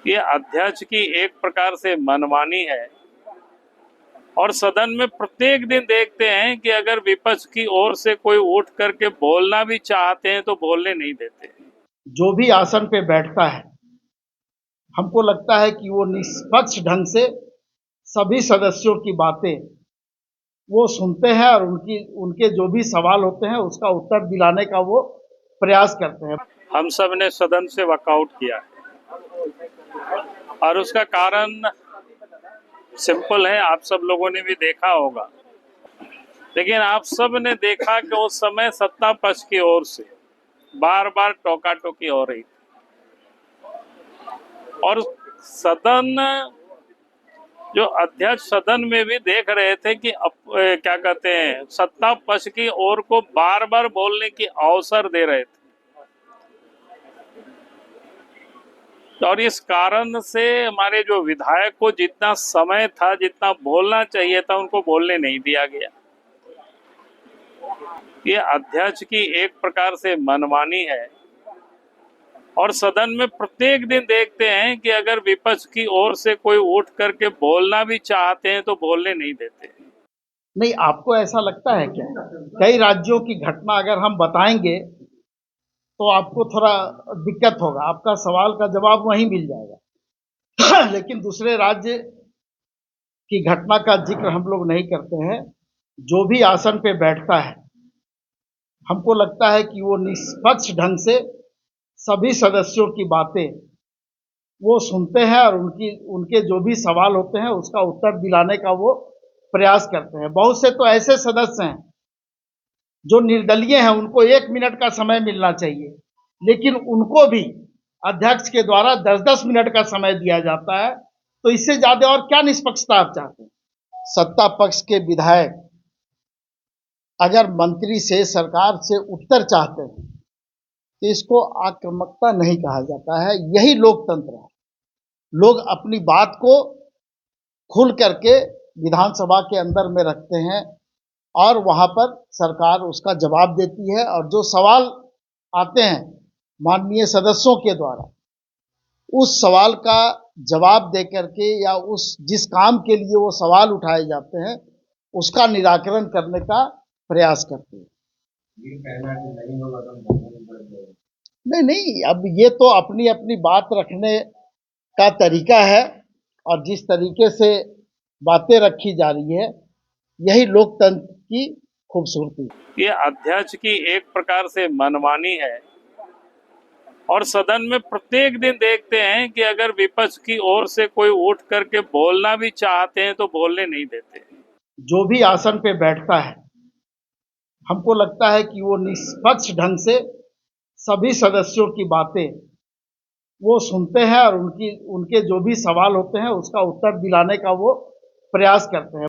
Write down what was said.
ये अध्यक्ष की एक प्रकार से मनमानी है और सदन में प्रत्येक दिन देखते हैं कि अगर विपक्ष की ओर से कोई उठ करके बोलना भी चाहते हैं तो बोलने नहीं देते। जो भी आसन पे बैठता है, हमको लगता है कि वो निष्पक्ष ढंग से सभी सदस्यों की बातें वो सुनते हैं और उनके जो भी सवाल होते हैं उसका उत्तर दिलाने का वो प्रयास करते हैं। हम सब ने सदन से वॉकआउट किया और उसका कारण सिंपल है, आप सब लोगों ने भी देखा होगा। लेकिन आप सब ने देखा कि उस समय सत्ता पक्ष की ओर से बार बार टोका टोकी हो रही थी और सदन जो अध्यक्ष सदन में भी देख रहे थे कि क्या कहते हैं, सत्ता पक्ष की ओर को बार बार बोलने की अवसर दे रहे थे और इस कारण से हमारे जो विधायक को जितना समय था, जितना बोलना चाहिए था, उनको बोलने नहीं दिया गया। ये अध्यक्ष की एक प्रकार से मनमानी है और सदन में प्रत्येक दिन देखते हैं कि अगर विपक्ष की ओर से कोई उठ करके बोलना भी चाहते हैं तो बोलने नहीं देते। नहीं, आपको ऐसा लगता है क्या? कई राज्यों की घटना अगर हम बताएंगे तो आपको थोड़ा दिक्कत होगा, आपका सवाल का जवाब वहीं मिल जाएगा। लेकिन दूसरे राज्य की घटना का जिक्र हम लोग नहीं करते हैं। जो भी आसन पे बैठता है, हमको लगता है कि वो निष्पक्ष ढंग से सभी सदस्यों की बातें वो सुनते हैं और उनके जो भी सवाल होते हैं उसका उत्तर दिलाने का वो प्रयास करते हैं। बहुत से तो ऐसे सदस्य हैं जो निर्दलीय हैं, उनको 1 मिनट का समय मिलना चाहिए, लेकिन उनको भी अध्यक्ष के द्वारा 10-10 मिनट का समय दिया जाता है। तो इससे ज्यादा और क्या निष्पक्षता आप चाहते हैं? सत्ता पक्ष के विधायक अगर मंत्री से, सरकार से उत्तर चाहते हैं तो इसको आक्रामकता नहीं कहा जाता है। यही लोकतंत्र है। लोग अपनी बात को खुल करके विधानसभा के अंदर में रखते हैं और वहां पर सरकार उसका जवाब देती है और जो सवाल आते हैं माननीय सदस्यों के द्वारा, उस सवाल का जवाब दे करके या उस जिस काम के लिए वो सवाल उठाए जाते हैं उसका निराकरण करने का प्रयास करते हैं। नहीं, अब ये तो अपनी अपनी बात रखने का तरीका है और जिस तरीके से बातें रखी जा रही है, यही लोकतंत्र की खूबसूरती है। ये अध्यक्ष की एक प्रकार से मनमानी है और सदन में प्रत्येक दिन देखते हैं कि अगर विपक्ष की ओर से कोई उठ करके बोलना भी चाहते हैं तो बोलने नहीं देते। जो भी आसन पे बैठता है, हमको लगता है कि वो निष्पक्ष ढंग से सभी सदस्यों की बातें वो सुनते हैं और उनके जो भी सवाल होते हैं उसका उत्तर दिलाने का वो प्रयास करते हैं।